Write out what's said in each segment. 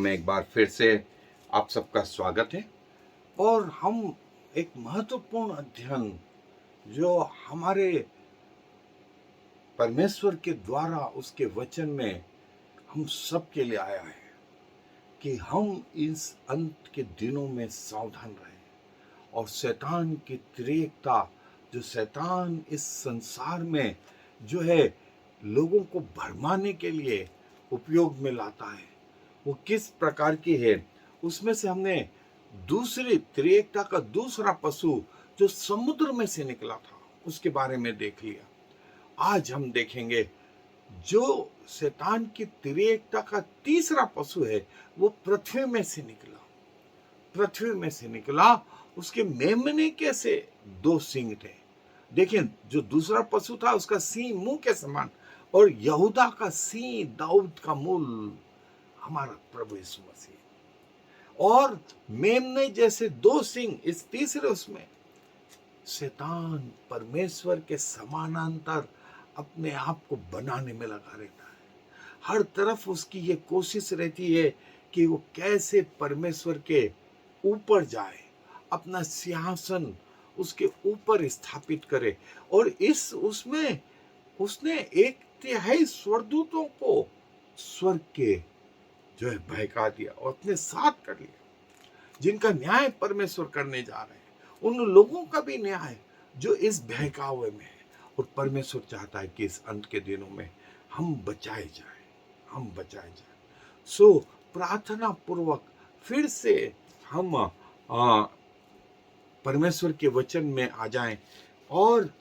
में एक बार फिर से आप सबका स्वागत है। और हम एक महत्वपूर्ण अध्ययन जो हमारे परमेश्वर के द्वारा उसके वचन में हम सब के लिए आया है कि हम इस अंत के दिनों में सावधान रहें और शैतान की त्रिएकता, जो शैतान इस संसार में जो है लोगों को भरमाने के लिए उपयोग में लाता है, वो किस प्रकार की है। उसमें से हमने दूसरी त्रिएकता का दूसरा पशु जो समुद्र में से निकला था उसके बारे में देख लिया। आज हम देखेंगे जो शैतान की त्रिएकता का तीसरा पशु है वो पृथ्वी में से निकला। पृथ्वी में से निकला, उसके मेमने के से दो सींग थे। देखिए, जो दूसरा पशु था उसका सींग मुंह के समान, और यहूदा का सींग दाऊद का मूल हमारा प्रभु यीशु मसीह। और मेमने जैसे दो सींग इस तीसरे उसमें शैतान परमेश्वर के समानांतर अपने आप को बनाने में लगा रहता है। हर तरफ उसकी ये कोशिश रहती है कि वो कैसे परमेश्वर के ऊपर जाए, अपना सिंहासन उसके ऊपर स्थापित करे। और इस उसमें उसने एक तिहाई स्वर्गदूतों को स्वर्ग के जो है बहका दिया और अपने साथ कर लिया, जिनका न्याय परमेश्वर करने जा रहे हैं। उन लोगों का भी न्याय जो इस बहकावे में है। और परमेश्वर चाहता है कि इस अंत के दिनों में हम बचाए जाएं, हम बचाए जाएं। सो प्रार्थना पूर्वक फिर से हम परमेश्वर के वचन में आ जाएं और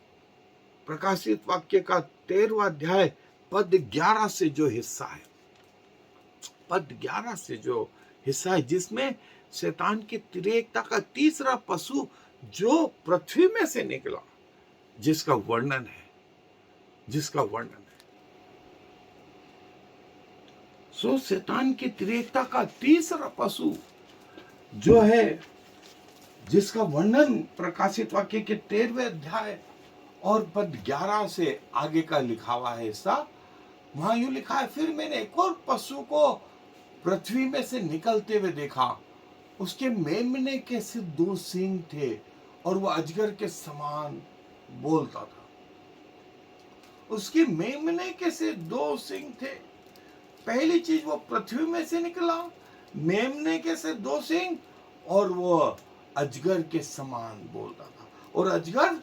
प्रकाशित वाक्य का 13वां अध्याय पद 11 से जो हिस्सा है, पद 11 से जो हिस्सा है जिसमें शैतान की त्रिएकता का तीसरा पशु जो पृथ्वी में से निकला, जिसका वर्णन है। सो शैतान की त्रिएकता का तीसरा पशु जो है, जिसका वर्णन प्रकाशित वाक्य के 13वें अध्याय और पद 11 से आगे का लिखा हुआ है हिस्सा। वहां यूं लिखा है, फिर मैंने एक और पशु को पृथ्वी में से निकलते हुए देखा। उसके मेमने के से दो सींग थे और वह अजगर के समान बोलता था। उसके मेमने के से दो सींग थे। पहली चीज, वो पृथ्वी में से निकला, मेमने के से दो सींग, और वो अजगर के समान बोलता था। और अजगर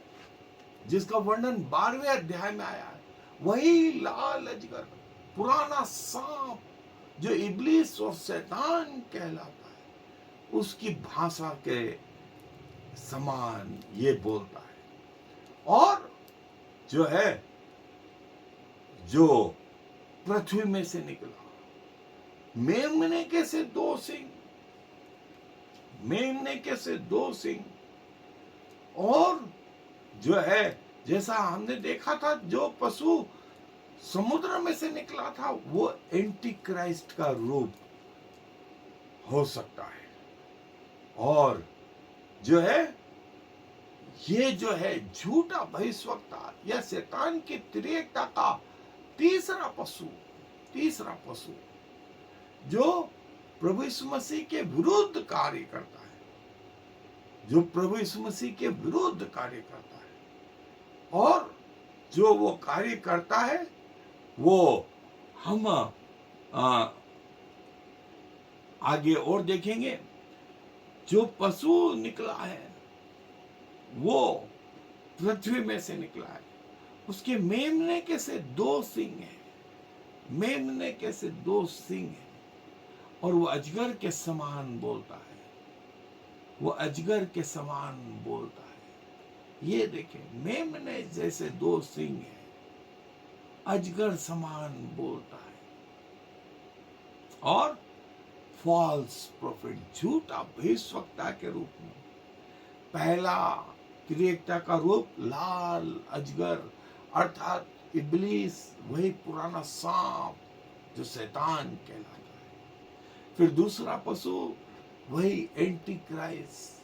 जिसका वर्णन 12वें अध्याय में आया है, वही लाल अजगर, पुराना सांप जो इब्लीस और शैतान कहलाता है, उसकी भाषा के समान ये बोलता है। और जो है जो पृथ्वी में से निकला, मेमने के से दो सिंह, मेमने के से दो सिंह। और जो है जैसा हमने देखा था, जो पशु समुद्र में से निकला था वो एंटी क्राइस्ट का रूप हो सकता है। और जो है ये जो है झूठा भविष्यवक्ता या शैतान की त्रिएकता का तीसरा पशु जो प्रभु यीशु मसीह के विरुद्ध कार्य करता है, जो प्रभु यीशु मसीह के विरुद्ध कार्य करता है। और जो वो कार्य करता है वो हम आगे और देखेंगे। जो पशु निकला है वो पृथ्वी में से निकला है। उसके मेमने के से दो सींग हैं, मेमने के से दो सींग हैं, और वो अजगर के समान बोलता है, वो अजगर के समान बोलता है। ये देखें, मेमने जैसे दो सींग हैं, अजगर समान बोलता है। और फॉल्स प्रोफेट, झूठा भविष्यवक्ता के रूप में, पहला त्रिएकता का रूप लाल अजगर अर्थात इब्लीस, वही पुराना सांप जो शैतान कहलाता है। फिर दूसरा पशु वही एंटी क्राइस्ट,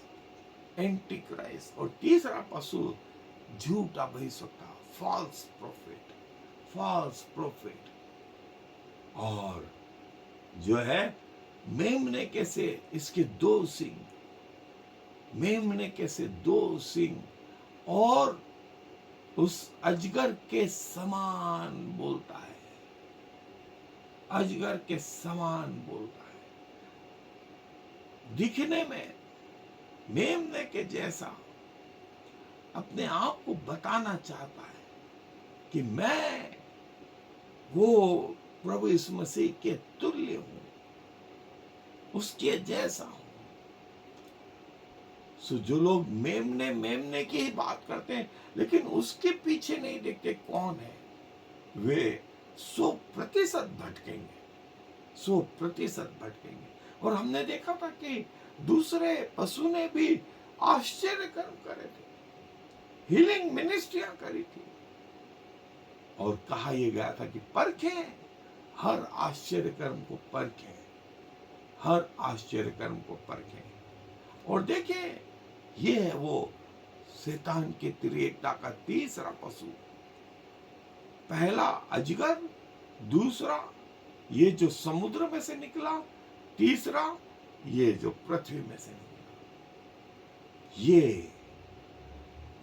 और तीसरा पशु झूठा भविष्यवक्ता, फॉल्स प्रोफेट। और जो है मेमने कैसे इसके दो सिंग, मेमने कैसे दो सिंग और उस अजगर के समान बोलता है, अजगर के समान बोलता है, दिखने में मेमने के जैसा अपने आप को बताना चाहता है कि मैं वो प्रभु यीशु मसीह के तुल्य हूं, उसके जैसा हूं। सो जो लोग मेमने मेमने की ही बात करते हैं लेकिन उसके पीछे नहीं देखते कौन है, वे 100% भटकेंगे, 100% भटकेंगे। और हमने देखा था कि दूसरे पशु ने भी आश्चर्य कर्म करे थे, हीलिंग मिनिस्ट्रियां करी थी, और कहा यह गया था कि परखें, हर आश्चर्य कर्म को परखें, हर आश्चर्य कर्म को परखें। और देखें, ये है वो शैतान की त्रिएकता का तीसरा पशु। पहला अजगर, दूसरा ये जो समुद्र में से निकला, तीसरा ये जो पृथ्वी में से निकला।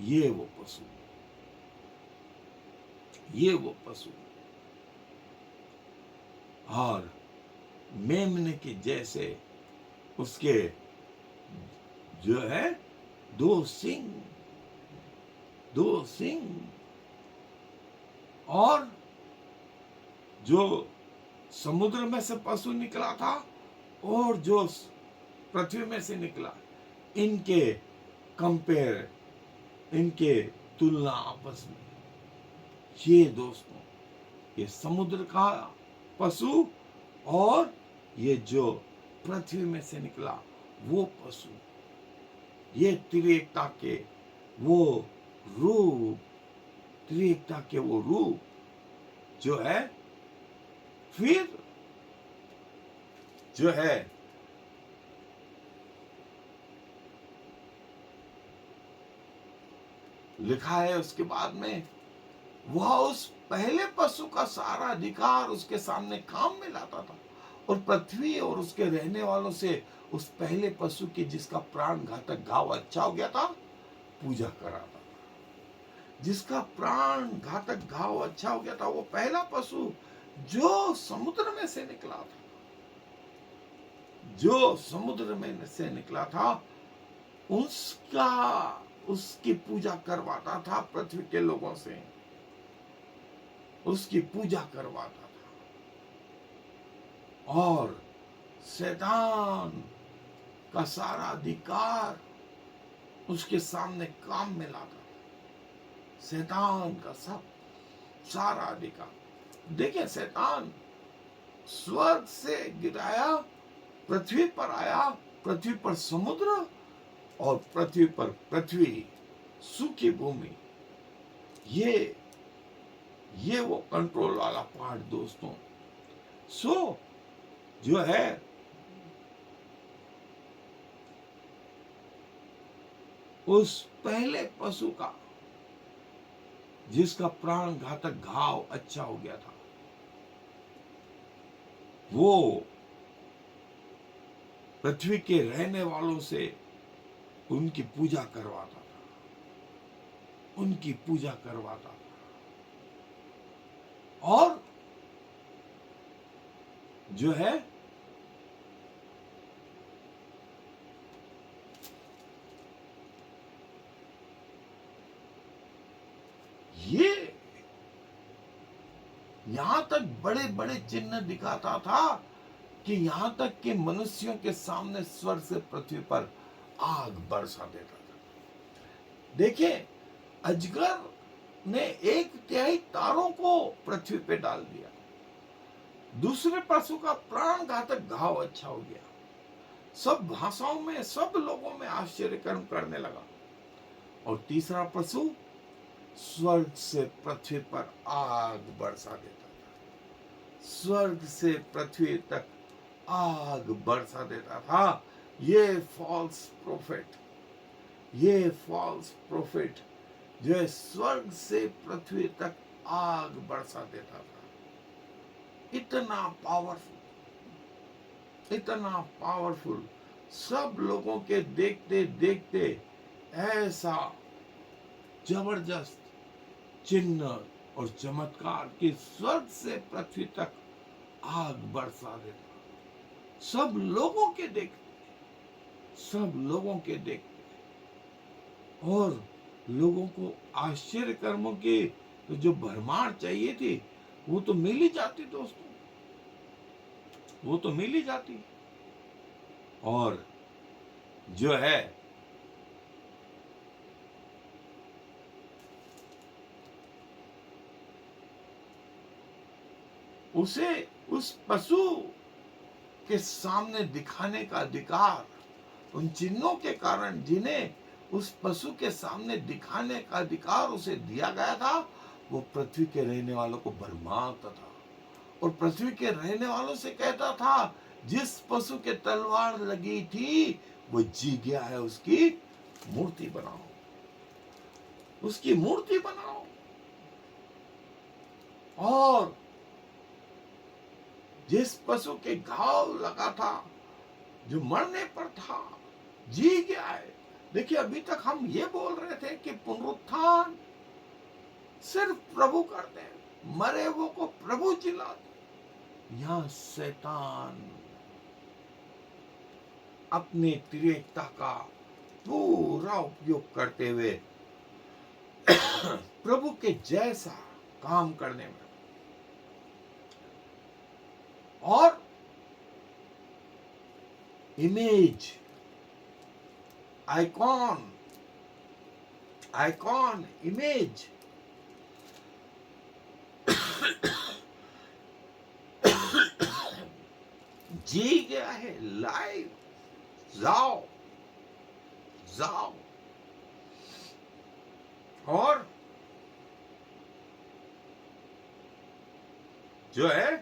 ये वो पशु, ये वो पशु। और मेमने के जैसे उसके जो है दो सिंग, दो सिंग, और जो समुद्र में से पशु निकला था और जो पृथ्वी में से निकला, इनके कंपेयर, इनके तुलना आपस में, ये दोस्तों, ये समुद्र का पशु और ये जो पृथ्वी में से निकला वो पशु, ये त्रिएकता के वो रूप, त्रिएकता के वो रूप जो है। फिर जो है लिखा है उसके बाद में, वह उस पहले पशु का सारा अधिकार उसके सामने काम में लाता था और पृथ्वी और उसके रहने वालों से उस पहले पशु की जिसका प्राण घातक घाव अच्छा हो गया था पूजा कराता था। जिसका प्राण घातक घाव अच्छा हो गया था, वो पहला पशु जो समुद्र में से निकला था, जो समुद्र में से निकला था, उसकी पूजा करवाता था, पृथ्वी के लोगों से उसकी पूजा करवाता था। और शैतान का सारा अधिकार उसके सामने काम में लाता था, शैतान का सब सारा अधिकार। देखिए, शैतान स्वर्ग से गिराया, पृथ्वी पर आया, पृथ्वी पर समुद्र और पृथ्वी पर पृथ्वी, सूखी भूमि, ये वो कंट्रोल वाला पार्ट दोस्तों। सो जो है उस पहले पशु का जिसका प्राण घातक घाव अच्छा हो गया था, वो पृथ्वी के रहने वालों से उनकी पूजा करवाता था, उनकी पूजा करवाता था। और जो है ये यहां तक बड़े बड़े चिन्ह दिखाता था कि यहां तक कि मनुष्यों के सामने स्वर्ग से पृथ्वी पर आग बरसा देता था। देखिए, अजगर ने 1/3 तारों को पृथ्वी पे डाल दिया, दूसरे पशु का प्राण घातक घाव अच्छा हो गया, सब भाषाओं में, सब लोगों में आश्चर्य कर्म करने लगा। और तीसरा पशु स्वर्ग से पृथ्वी पर आग बरसा देता था, स्वर्ग से पृथ्वी तक आग बरसा देता था। ये फॉल्स प्रोफेट, ये फॉल्स प्रोफेट जो है स्वर्ग से पृथ्वी तक आग बरसा देता था, इतना पावरफुल। इतना पावरफुल, सब लोगों के देखते देखते ऐसा जबरदस्त चिन्ह और चमत्कार कि स्वर्ग से पृथ्वी तक आग बरसा देता। सब लोगों के देखते, सब लोगों के देखते, और लोगों को आश्चर्य कर्मों की जो भरमार चाहिए थी वो तो मिल ही जाती दोस्तों, वो तो मिल ही जाती। और जो है उसे उस पशु के सामने दिखाने का अधिकार, उन चिन्हों के कारण जिन्हें उस पशु के सामने दिखाने का अधिकार उसे दिया गया था, वो पृथ्वी के रहने वालों को भरमाता था और पृथ्वी के रहने वालों से कहता था जिस पशु के तलवार लगी थी वो जी गया है, उसकी मूर्ति बनाओ, उसकी मूर्ति बनाओ। और जिस पशु के घाव लगा था, जो मरने पर था, जी गया है। देखिए, अभी तक हम ये बोल रहे थे कि पुनरुत्थान सिर्फ प्रभु करते हैं, मरे वो को प्रभु जिलाते। यहां शैतान अपनी त्रिएकता का पूरा उपयोग करते हुए प्रभु के जैसा काम करने में और इमेज, आइकॉन, इमेज जी गया है, लाइव, जाओ जाओ। और जो है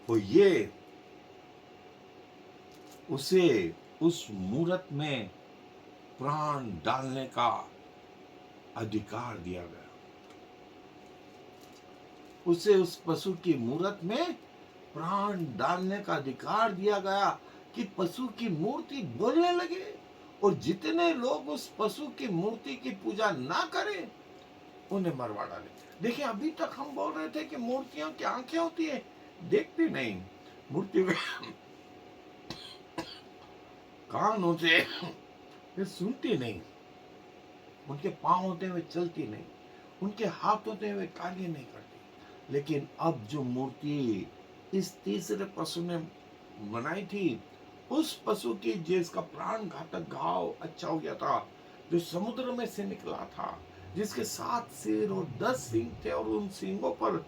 वो ये उसे उस मूरत में प्राण डालने का अधिकार दिया गया, उसे उस पशु की मूरत में प्राण डालने का अधिकार दिया गया कि पशु की मूर्ति बोलने लगे और जितने लोग उस पशु की मूर्ति की पूजा ना करें उन्हें मरवा डाले। देखिए, अभी तक हम बोल रहे थे कि मूर्तियों की आंखें होती है, देखती नहीं, मूर्तियों के कान होते ये सुनती नहीं, उनके पांव होते हुए चलती नहीं, उनके हाथ होते हुए कार्य नहीं करती। लेकिन अब जो मूर्ति इस तीसरे पशु ने बनाई थी, उस पशु की जिसका प्राण घातक घाव अच्छा हो गया था, जो समुद्र में से निकला था, जिसके 7 सिर और 10 सींग थे और उन सींगों पर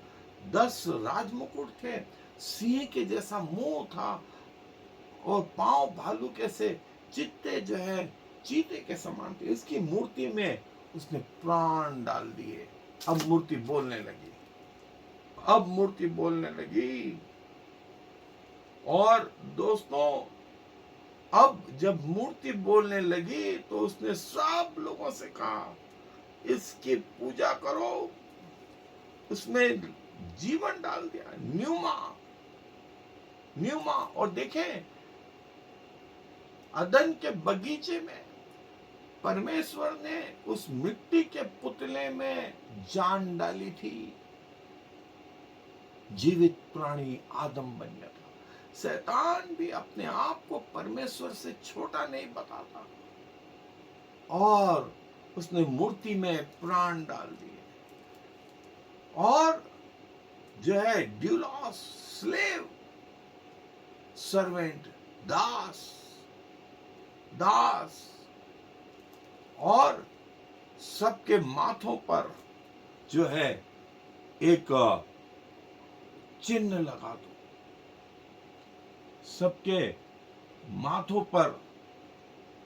10 राजमुकुट थे, सिंह के जैसा मुंह था और पांव भालू के से, चित्ते जो है चीते के समान थे। इसकी मूर्ति में उसने प्राण डाल दिए। अब मूर्ति बोलने लगी, अब मूर्ति बोलने लगी। और दोस्तों, अब जब मूर्ति बोलने लगी तो उसने सब लोगों से कहा इसकी पूजा करो। उसमें जीवन डाल दिया, न्यूमा, न्यूमा। और देखें, अदन के बगीचे में परमेश्वर ने उस मिट्टी के पुतले में जान डाली थी, जीवित प्राणी आदम बन गया था। शैतान भी अपने आप को परमेश्वर से छोटा नहीं बताता और उसने मूर्ति में प्राण डाल दिए। और जो है ड्यूलॉस, स्लेव, सर्वेंट, दास, दास, और सबके माथों पर जो है एक चिन्ह लगा दो, सबके माथों पर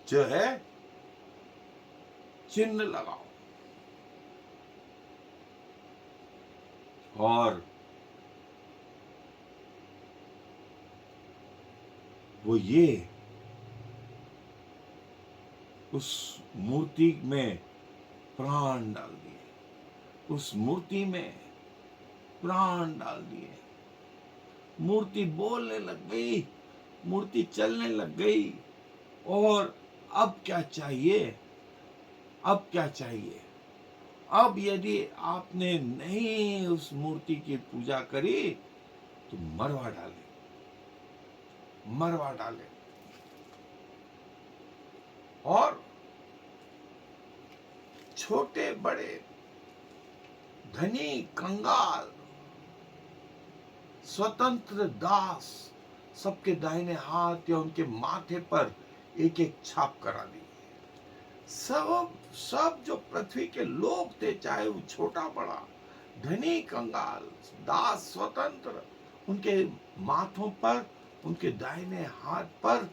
जो है चिन्ह लगाओ। और वो ये उस मूर्ति में प्राण डाल दिए, उस मूर्ति में प्राण डाल दिए। मूर्ति बोलने लग गई, मूर्ति चलने लग गई। और अब क्या चाहिए? अब क्या चाहिए? अब यदि आपने नहीं उस मूर्ति की पूजा करी तो मरवा डाले, मरवा डाले। और छोटे बड़े, धनी कंगाल, स्वतंत्र दास, सबके दाहिने हाथ या उनके माथे पर एक एक छाप करा दी। सब सब जो पृथ्वी के लोग थे, चाहे वो छोटा बड़ा, धनी कंगाल, दास स्वतंत्र, उनके माथों पर, उनके दाहिने हाथ पर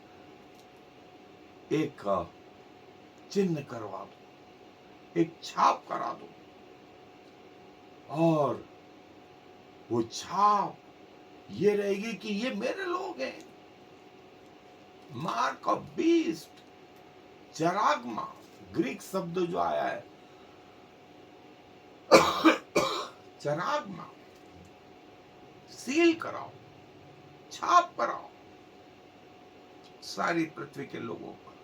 एक चिन्ह करवा दो, एक छाप करा दो। और वो छाप ये रहेगी कि ये मेरे लोग हैं। मार्क ऑफ बीस्ट, चरागमा, ग्रीक शब्द जो आया है चरागमा, सील कराओ, छाप कराओ सारी पृथ्वी के लोगों पर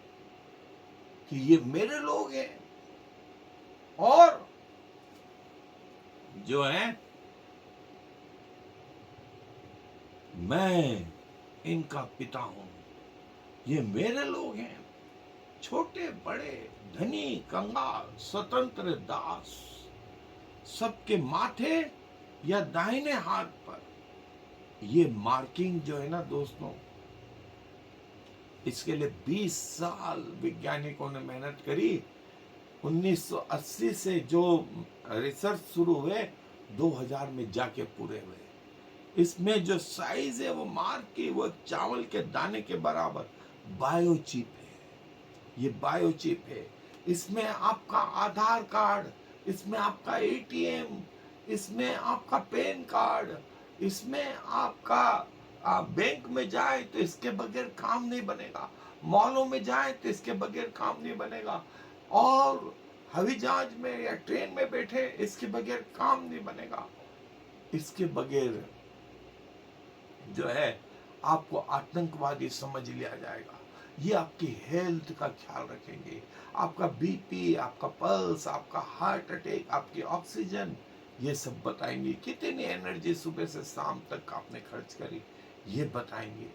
कि ये मेरे लोग हैं। और जो है मैं इनका पिता हूं, ये मेरे लोग हैं। छोटे बड़े, धनी कंगाल, स्वतंत्र दास, सबके माथे या दाहिने हाथ पर ये मार्किंग जो है ना दोस्तों, इसके लिए 20 साल वैज्ञानिकों ने मेहनत करी। 1980 से जो रिसर्च शुरू हुए 2000 में जाके पूरे हुए। इसमें जो साइज है वो मार्क की, वो चावल के दाने के बराबर बायोचिप है। ये बायोचिप है। इसमें आपका आधार कार्ड, इसमें आपका एटीएम, इसमें आपका पैन कार्ड, इसमें आपका बैंक में जाए तो इसके बगैर काम नहीं बनेगा, मॉलों में जाए तो इसके बगैर काम नहीं बनेगा, और हवाई जहाज में या ट्रेन में बैठे इसके बगैर काम नहीं बनेगा। इसके बगैर जो है आपको आतंकवादी समझ लिया जाएगा। ये आपकी हेल्थ का ख्याल रखेंगे, आपका बीपी, आपका पल्स, आपका हार्ट अटैक, आपकी ऑक्सीजन, ये सब बताएंगे। कितनी एनर्जी सुबह से शाम तक आपने खर्च करी, ये बताएंगे।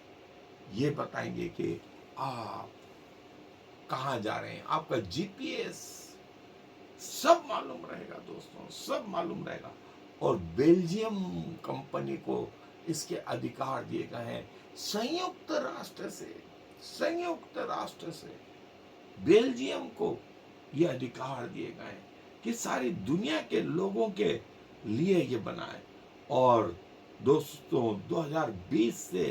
ये बताएंगे कि आप कहाँ जा रहे हैं, आपका जीपीएस सब मालूम रहेगा दोस्तों, सब मालूम रहेगा। और बेल्जियम कंपनी को इसके अधिकार दिए गए हैं। संयुक्त राष्ट्र से, संयुक्त राष्ट्र से बेल्जियम को ये अधिकार दिए गए हैं कि सारी दुनिया के लोगों के लिए ये बनाए। और दोस्तों 2020 से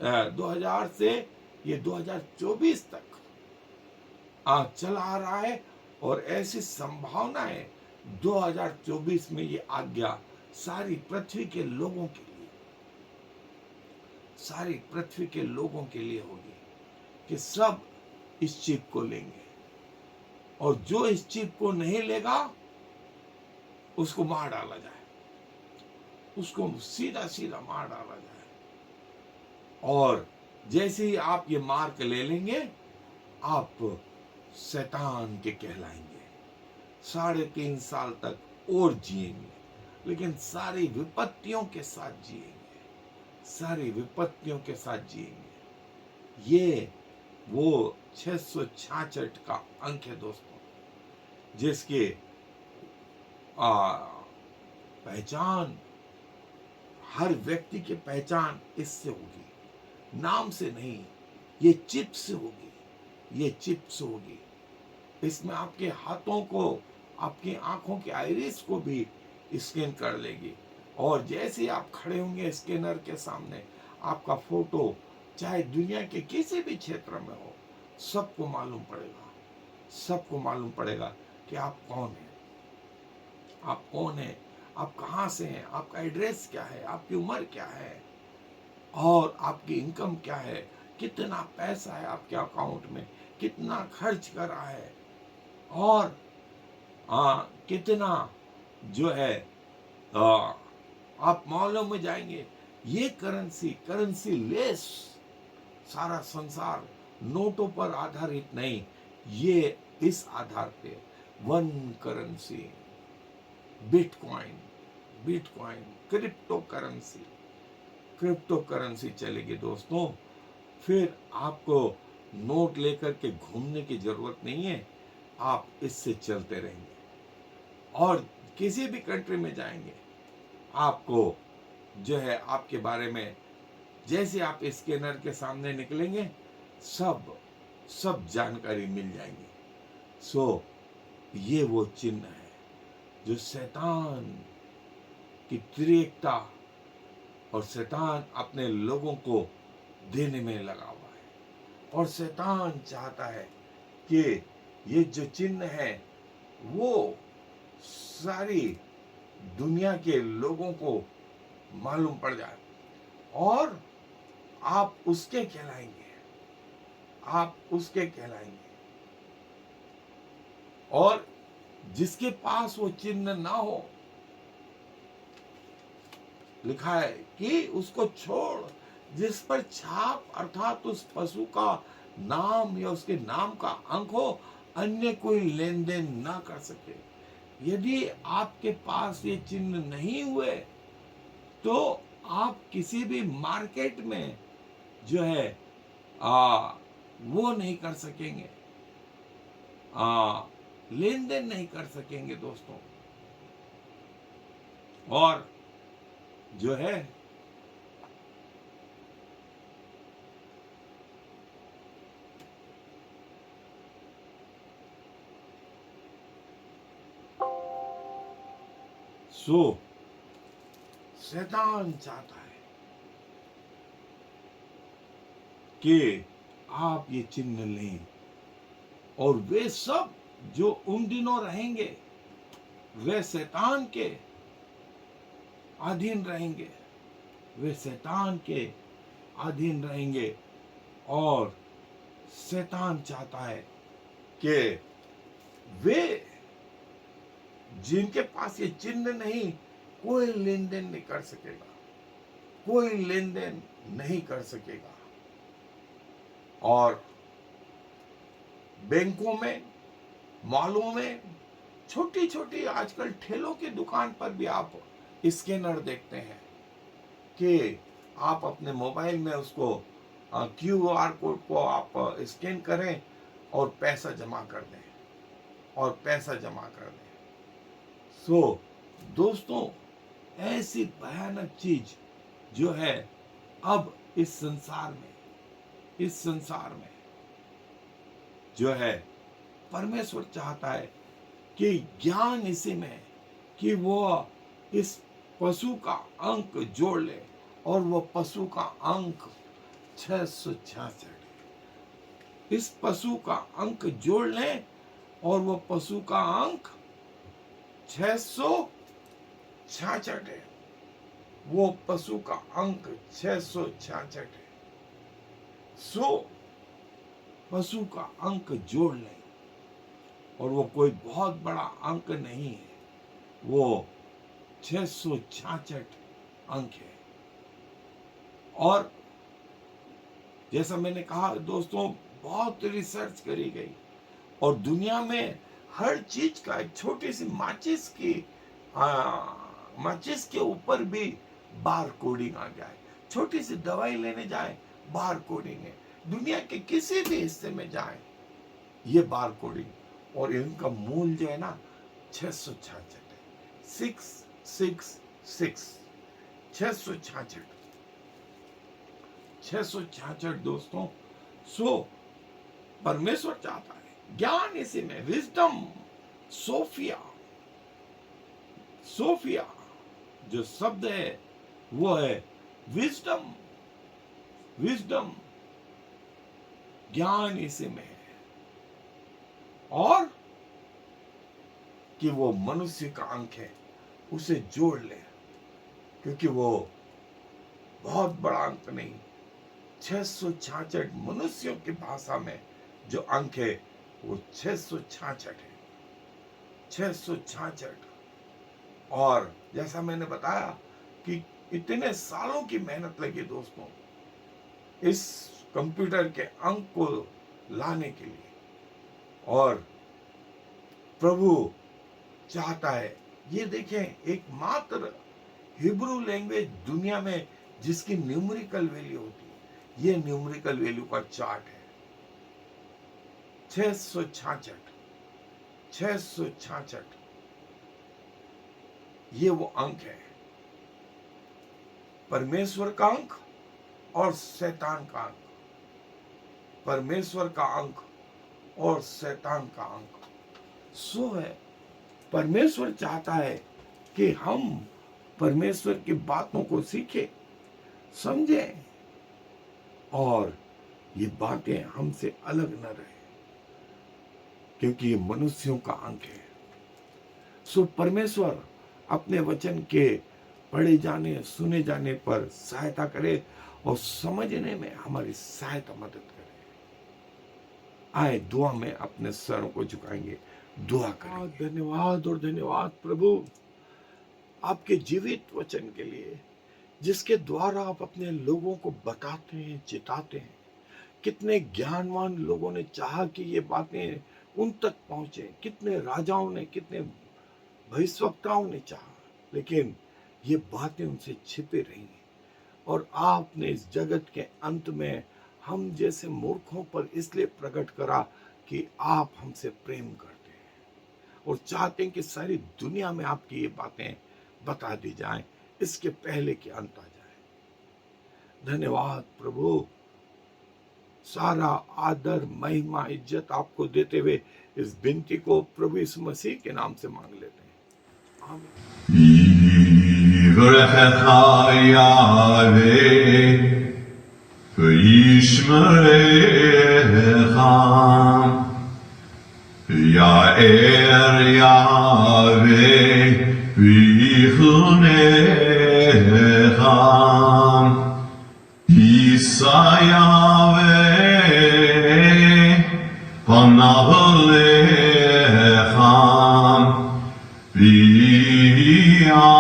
2000 से ये 2024 तक चला आ रहा है। और ऐसी संभावना है 2024 में ये आज्ञा सारी पृथ्वी के लोगों के लिए, सारी पृथ्वी के लोगों के लिए होगी कि सब इस चिप को लेंगे। और जो इस चिप को नहीं लेगा उसको मार डाला जाए, उसको सीधा सीधा मार डाला जाए। और जैसे ही आप ये मार्क ले लेंगे आप शैतान के कहलाएंगे। 3.5 साल तक और जिएंगे, लेकिन सारी विपत्तियों के साथ जिएंगे, सारी विपत्तियों के साथ जिएंगे। ये वो 666 का अंक है दोस्तों, जिसके पहचान, हर व्यक्ति की पहचान इससे होगी, नाम से नहीं, ये चिप से होगी, ये चिप से होगी। इसमें आपके हाथों को, आपकी आंखों के आइरिस को भी स्कैन कर लेगी। और जैसे आप खड़े होंगे स्कैनर के सामने, आपका फोटो चाहे दुनिया के किसी भी क्षेत्र में हो, सबको मालूम पड़ेगा, सबको मालूम पड़ेगा कि आप कौन हैं, आप कौन हैं, आप कहाँ से हैं, आपका एड्रेस क्या है, आपकी उम्र क्या है, और आपकी इनकम क्या है, कितना पैसा है आपके अकाउंट में, कितना खर्च कर रहा है, और कितना जो है आप मॉलों में जाएंगे, ये करेंसी, करेंसी लेस सारा संसार नोटों पर आधारित नहीं, ये इस आधार पे one currency, bitcoin, bitcoin crypto currency, crypto currency चलेगी दोस्तों। फिर आपको नोट लेकर के घूमने की जरूरत नहीं है, आप इससे चलते रहेंगे और किसी भी कंट्री में जाएंगे, आपको जो है आपके बारे में, जैसे आप स्कैनर के सामने निकलेंगे, सब सब जानकारी मिल जाएंगी। सो ये वो चिन्ह है जो शैतान की त्रिएकता और शैतान अपने लोगों को देने में लगा हुआ है। और शैतान चाहता है कि ये जो चिन्ह है वो सारी दुनिया के लोगों को मालूम पड़ जाए और आप उसके कहलाएंगे, आप उसके कहलाएंगे। और जिसके पास वो चिन्ह ना हो, लिखा है कि उसको छोड़, जिस पर छाप अर्थात उस पशु का नाम या उसके नाम का अंक हो, अन्य कोई लेन देन ना कर सके। यदि आपके पास ये चिन्ह नहीं हुए तो आप किसी भी मार्केट में जो है वो नहीं कर सकेंगे, लेन देन नहीं कर सकेंगे दोस्तों। और जो है सो शैतान चाहता है कि आप ये चिन्ह लें और वे सब जो उन दिनों रहेंगे वे शैतान के अधीन रहेंगे, वे शैतान के अधीन रहेंगे। और शैतान चाहता है कि वे जिनके पास ये चिन्ह नहीं, कोई लेन देन नहीं कर सकेगा, कोई लेन देन नहीं कर सकेगा। और बैंकों में, मॉलों में, छोटी छोटी आजकल ठेलों की दुकान पर भी आप स्कैनर देखते हैं कि आप अपने मोबाइल में उसको QR कोड को आप स्कैन करें और पैसा जमा कर दें, और पैसा जमा कर दें। सो दोस्तों, ऐसी भयानक चीज जो है अब इस संसार में जो है, परमेश्वर चाहता है कि ज्ञान इसी में कि वो इस पशु का अंक जोड़ ले, और वो पशु का अंक 666, इस पशु का अंक जोड़ लें और वो पशु का अंक 666 है, वो पशु का अंक 666 है। सो पशु का अंक जोड़ लें, और वो कोई बहुत बड़ा अंक नहीं है, वो 666 अंक है। और जैसा मैंने कहा दोस्तों, बहुत रिसर्च करी गई और दुनिया में हर चीज का, एक छोटी सी माचिस के ऊपर भी बार कोडिंग आ गया है। छोटी सी दवाई लेने जाए, बार कोडिंग है। दुनिया के किसी भी हिस्से में जाए, ये बार कोडिंग। और इनका मूल जो है ना 666 है, 666, 666 दोस्तों। सो परमेश्वर चाहता है ज्ञान इसी में, विजडम, सोफिया जो शब्द है वो है विजडम, ज्ञान इसी में है। और कि वो मनुष्य का अंक है, उसे जोड़ ले, क्योंकि वो बहुत बड़ा अंक नहीं, 666 मनुष्यों की भाषा में जो अंक है वो 666 है, 666। और जैसा मैंने बताया कि इतने सालों की मेहनत लगी दोस्तों इस कंप्यूटर के अंक को लाने के लिए, और प्रभु चाहता है, ये देखें, एकमात्र हिब्रू लैंग्वेज दुनिया में जिसकी न्यूमेरिकल वैल्यू होती है, ये न्यूमेरिकल वैल्यू का चार्ट है। 666 ये वो अंक है, परमेश्वर का अंक और शैतान का अंक, परमेश्वर का अंक और शैतान का अंक सो है। परमेश्वर चाहता है कि हम परमेश्वर की बातों को सीखें, समझें, और ये बातें हमसे अलग न रहे, क्योंकि ये मनुष्यों का अंक है। सो परमेश्वर अपने वचन के पढ़े जाने, सुने जाने पर सहायता करे और समझने में हमारी सहायता मदद करे। आए दुआ में अपने सरों को झुकाएंगे, दुआ करें। धन्यवाद और धन्यवाद प्रभु आपके जीवित वचन के लिए, जिसके द्वारा आप अपने लोगों को बताते हैं, चिताते हैं। कितने ज्ञानवान लोगों ने चाहा कि ये बातें उन तक पहुंचे, कितने राजाओं ने, कितने भविष्यवक्ताओं ने चाहा, लेकिन ये बातें उनसे छिपे रही। और आपने इस जगत के अंत में हम जैसे मूर्खों पर इसलिए प्रकट करा कि आप हमसे प्रेम करते हैं और चाहते हैं कि सारी दुनिया में आपकी ये बातें बता दी जाएं, इसके पहले कि अंत आ जाए। धन्यवाद प्रभु, सारा आदर, महिमा, इज्जत आपको देते हुए इस विनती को प्रभु यीशु मसीह के नाम से मांग लेते हैं, आमीन। יברכך יהוה וישמרך, יאר יהוה ויחונך, יישא יהוה פניו אליך ויעשם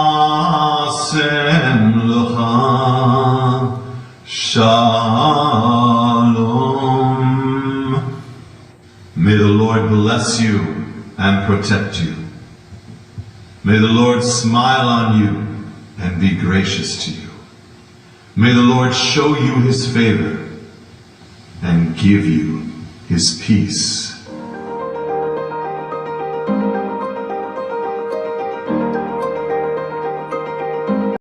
לך shalom. May the Lord bless you and protect you. May the Lord smile on you and be gracious to you. May the Lord show you his favor and give you his peace.